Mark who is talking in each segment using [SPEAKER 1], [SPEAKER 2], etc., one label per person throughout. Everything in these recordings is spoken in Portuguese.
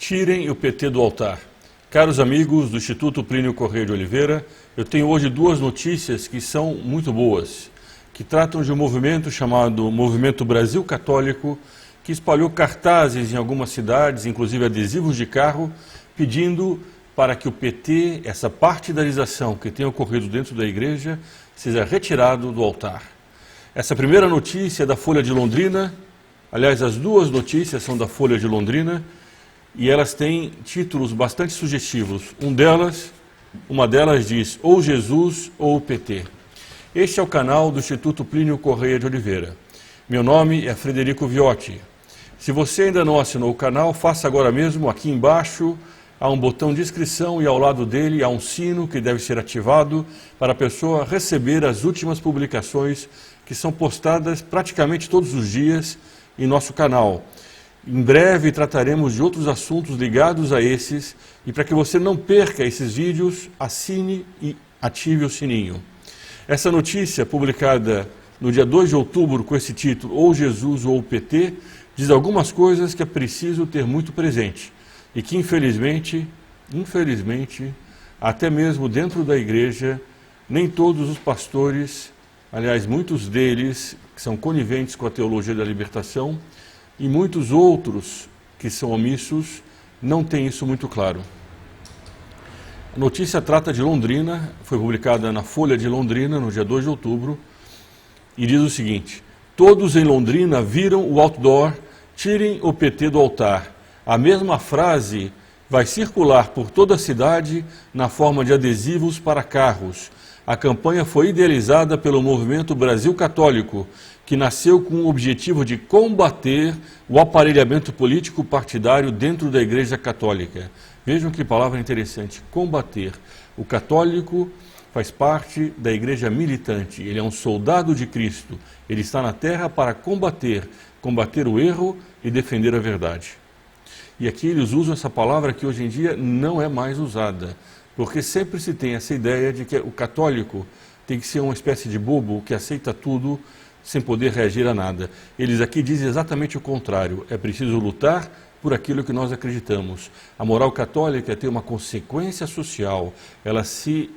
[SPEAKER 1] Tirem o PT do altar. Caros amigos do Instituto Plínio Corrêa de Oliveira, eu tenho hoje duas notícias que são muito boas, que tratam de um movimento chamado Movimento Brasil Católico, que espalhou cartazes em algumas cidades, inclusive adesivos de carro, pedindo para que o PT, essa partidarização que tem ocorrido dentro da igreja, seja retirado do altar. Essa primeira notícia é da Folha de Londrina, aliás, as duas notícias são da Folha de Londrina, e elas têm títulos bastante sugestivos. Uma delas diz, ou Jesus ou o PT. Este é o canal do Instituto Plínio Corrêa de Oliveira. Meu nome é Frederico Viotti. Se você ainda não assinou o canal, faça agora mesmo. Aqui embaixo há um botão de inscrição e ao lado dele há um sino que deve ser ativado para a pessoa receber as últimas publicações que são postadas praticamente todos os dias em nosso canal. Em breve trataremos de outros assuntos ligados a esses, e para que você não perca esses vídeos, assine e ative o sininho. Essa notícia, publicada no dia 2 de outubro com esse título, ou Jesus ou o PT, diz algumas coisas que é preciso ter muito presente e que infelizmente, até mesmo dentro da igreja, nem todos os pastores, aliás, muitos deles que são coniventes com a teologia da libertação, e muitos outros que são omissos não têm isso muito claro. A notícia trata de Londrina, foi publicada na Folha de Londrina no dia 2 de outubro, e diz o seguinte: todos em Londrina viram o outdoor, tirem o PT do altar. A mesma frase vai circular por toda a cidade na forma de adesivos para carros. A campanha foi idealizada pelo Movimento Brasil Católico, que nasceu com o objetivo de combater o aparelhamento político partidário dentro da Igreja Católica. Vejam que palavra interessante, combater. O católico faz parte da Igreja militante, ele é um soldado de Cristo, ele está na terra para combater o erro e defender a verdade. E aqui eles usam essa palavra que hoje em dia não é mais usada, porque sempre se tem essa ideia de que o católico tem que ser uma espécie de bobo que aceita tudo sem poder reagir a nada. Eles aqui dizem exatamente o contrário, é preciso lutar por aquilo que nós acreditamos. A moral católica tem uma consequência social, ela se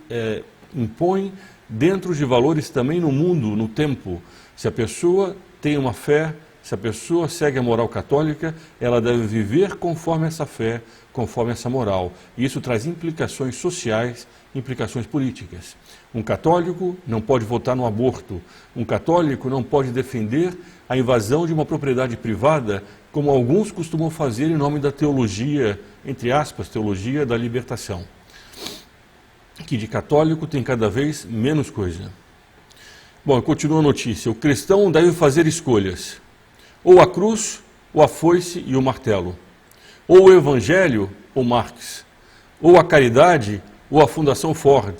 [SPEAKER 1] impõe dentro de valores também no mundo, no tempo. Se a pessoa tem uma fé, se a pessoa segue a moral católica, ela deve viver conforme essa fé, conforme essa moral. E isso traz implicações sociais, implicações políticas. Um católico não pode votar no aborto. Um católico não pode defender a invasão de uma propriedade privada, como alguns costumam fazer em nome da teologia, entre aspas, teologia da libertação. Que de católico tem cada vez menos coisa. Bom, continua a notícia. O cristão deve fazer escolhas. Ou a cruz, ou a foice e o martelo. Ou o evangelho, ou Marx. Ou a caridade, ou a Fundação Ford.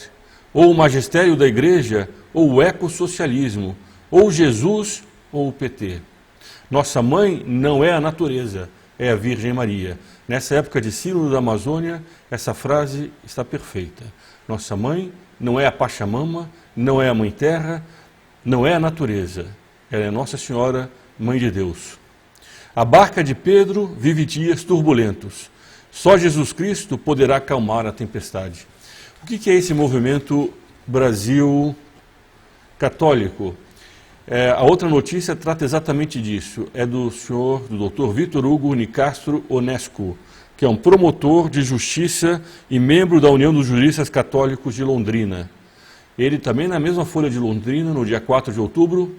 [SPEAKER 1] Ou o magistério da igreja, ou o ecossocialismo. Ou Jesus, ou o PT. Nossa mãe não é a natureza, é a Virgem Maria. Nessa época de Sínodo da Amazônia, essa frase está perfeita. Nossa mãe não é a Pachamama, não é a Mãe Terra, não é a natureza. Ela é Nossa Senhora, Mãe de Deus. A barca de Pedro vive dias turbulentos. Só Jesus Cristo poderá acalmar a tempestade. O que é esse movimento Brasil Católico? A outra notícia trata exatamente disso. É do Dr. Vitor Hugo Nicastro Onesco, que é um promotor de justiça e membro da União dos Juristas Católicos de Londrina. Ele também, na mesma Folha de Londrina, no dia 4 de outubro,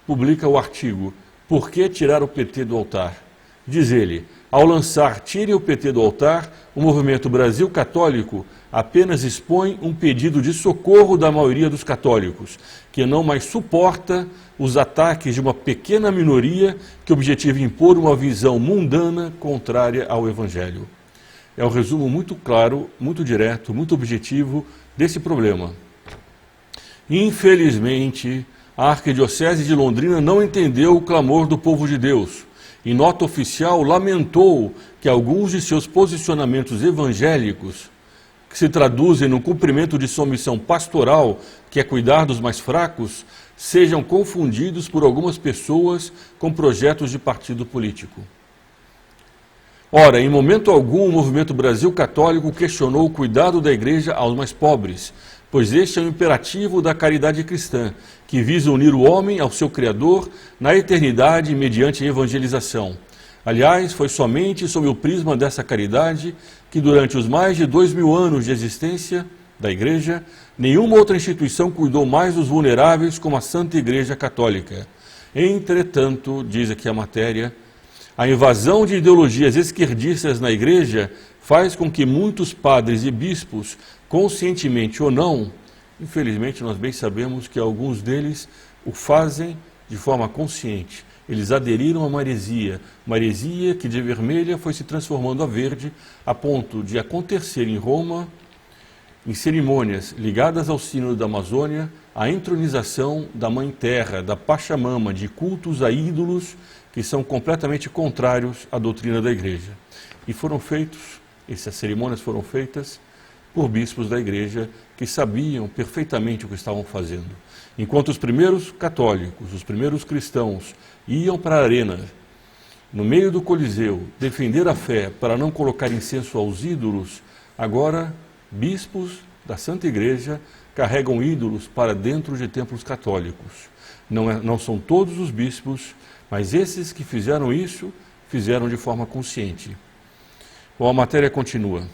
[SPEAKER 1] publica o artigo Por que tirar o PT do altar? Diz ele, ao lançar Tire o PT do altar, o movimento Brasil Católico apenas expõe um pedido de socorro da maioria dos católicos, que não mais suporta os ataques de uma pequena minoria que objetiva impor uma visão mundana contrária ao Evangelho. É um resumo muito claro, muito direto, muito objetivo desse problema. Infelizmente, a Arquidiocese de Londrina não entendeu o clamor do povo de Deus. Em nota oficial, lamentou que alguns de seus posicionamentos evangélicos, que se traduzem no cumprimento de sua missão pastoral, que é cuidar dos mais fracos, sejam confundidos por algumas pessoas com projetos de partido político. Ora, em momento algum o movimento Brasil Católico questionou o cuidado da Igreja aos mais pobres, pois este é um imperativo da caridade cristã, que visa unir o homem ao seu Criador na eternidade mediante a evangelização. Aliás, foi somente sob o prisma dessa caridade que durante os mais de 2000 anos de existência da Igreja, nenhuma outra instituição cuidou mais dos vulneráveis como a Santa Igreja Católica. Entretanto, diz aqui a matéria, a invasão de ideologias esquerdistas na Igreja faz com que muitos padres e bispos, conscientemente ou não, infelizmente nós bem sabemos que alguns deles o fazem de forma consciente. Eles aderiram a uma heresia que de vermelha foi se transformando a verde, a ponto de acontecer em Roma, em cerimônias ligadas ao Sínodo da Amazônia, a entronização da Mãe Terra, da Pachamama, de cultos a ídolos que são completamente contrários à doutrina da Igreja. E essas cerimônias foram feitas por bispos da Igreja que sabiam perfeitamente o que estavam fazendo. Enquanto os primeiros católicos, os primeiros cristãos, iam para a arena, no meio do Coliseu, defender a fé para não colocar incenso aos ídolos, agora bispos da Santa Igreja carregam ídolos para dentro de templos católicos. Não são todos os bispos, mas esses que fizeram isso, fizeram de forma consciente. Bom, a matéria continua.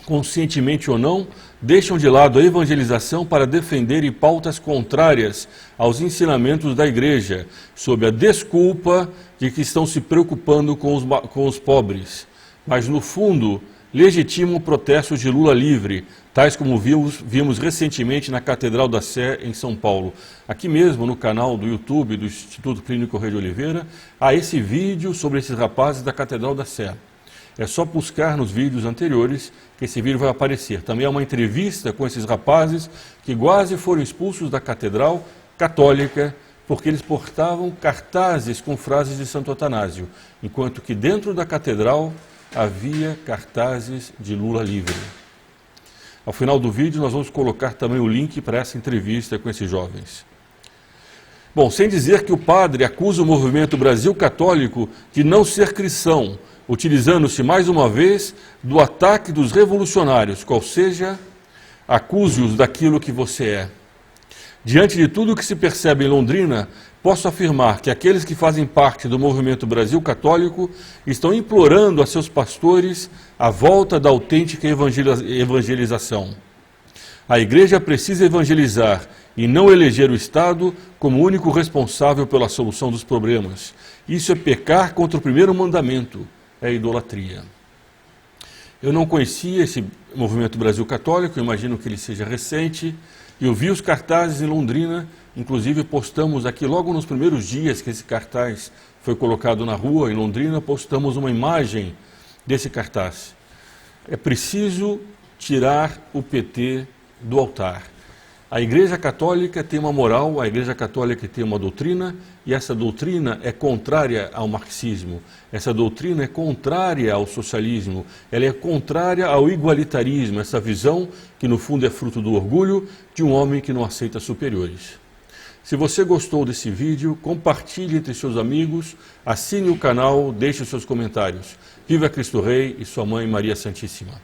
[SPEAKER 1] Conscientemente ou não, deixam de lado a evangelização para defenderem pautas contrárias aos ensinamentos da Igreja, sob a desculpa de que estão se preocupando com os pobres. Mas, no fundo, legitimam protestos de Lula livre, tais como vimos recentemente na Catedral da Sé, em São Paulo. Aqui mesmo, no canal do YouTube do Instituto Clínico Rei de Oliveira, há esse vídeo sobre esses rapazes da Catedral da Sé. É só buscar nos vídeos anteriores que esse vídeo vai aparecer. Também há uma entrevista com esses rapazes que quase foram expulsos da Catedral Católica porque eles portavam cartazes com frases de Santo Atanásio, enquanto que dentro da Catedral havia cartazes de Lula livre. Ao final do vídeo nós vamos colocar também o link para essa entrevista com esses jovens. Bom, sem dizer que o padre acusa o movimento Brasil Católico de não ser cristão, utilizando-se mais uma vez do ataque dos revolucionários, qual seja, acuse-os daquilo que você é. Diante de tudo o que se percebe em Londrina, posso afirmar que aqueles que fazem parte do movimento Brasil Católico estão implorando a seus pastores a volta da autêntica evangelização. A Igreja precisa evangelizar e não eleger o Estado como único responsável pela solução dos problemas. Isso é pecar contra o primeiro mandamento, é a idolatria. Eu não conhecia esse movimento Brasil Católico, eu imagino que ele seja recente. Eu vi os cartazes em Londrina, inclusive postamos aqui logo nos primeiros dias que esse cartaz foi colocado na rua em Londrina, postamos uma imagem desse cartaz. É preciso tirar o PT do altar. A Igreja Católica tem uma moral, a Igreja Católica tem uma doutrina, e essa doutrina é contrária ao marxismo, essa doutrina é contrária ao socialismo, ela é contrária ao igualitarismo, essa visão que no fundo é fruto do orgulho de um homem que não aceita superiores. Se você gostou desse vídeo, compartilhe entre seus amigos, assine o canal, deixe os seus comentários. Viva Cristo Rei e sua Mãe Maria Santíssima.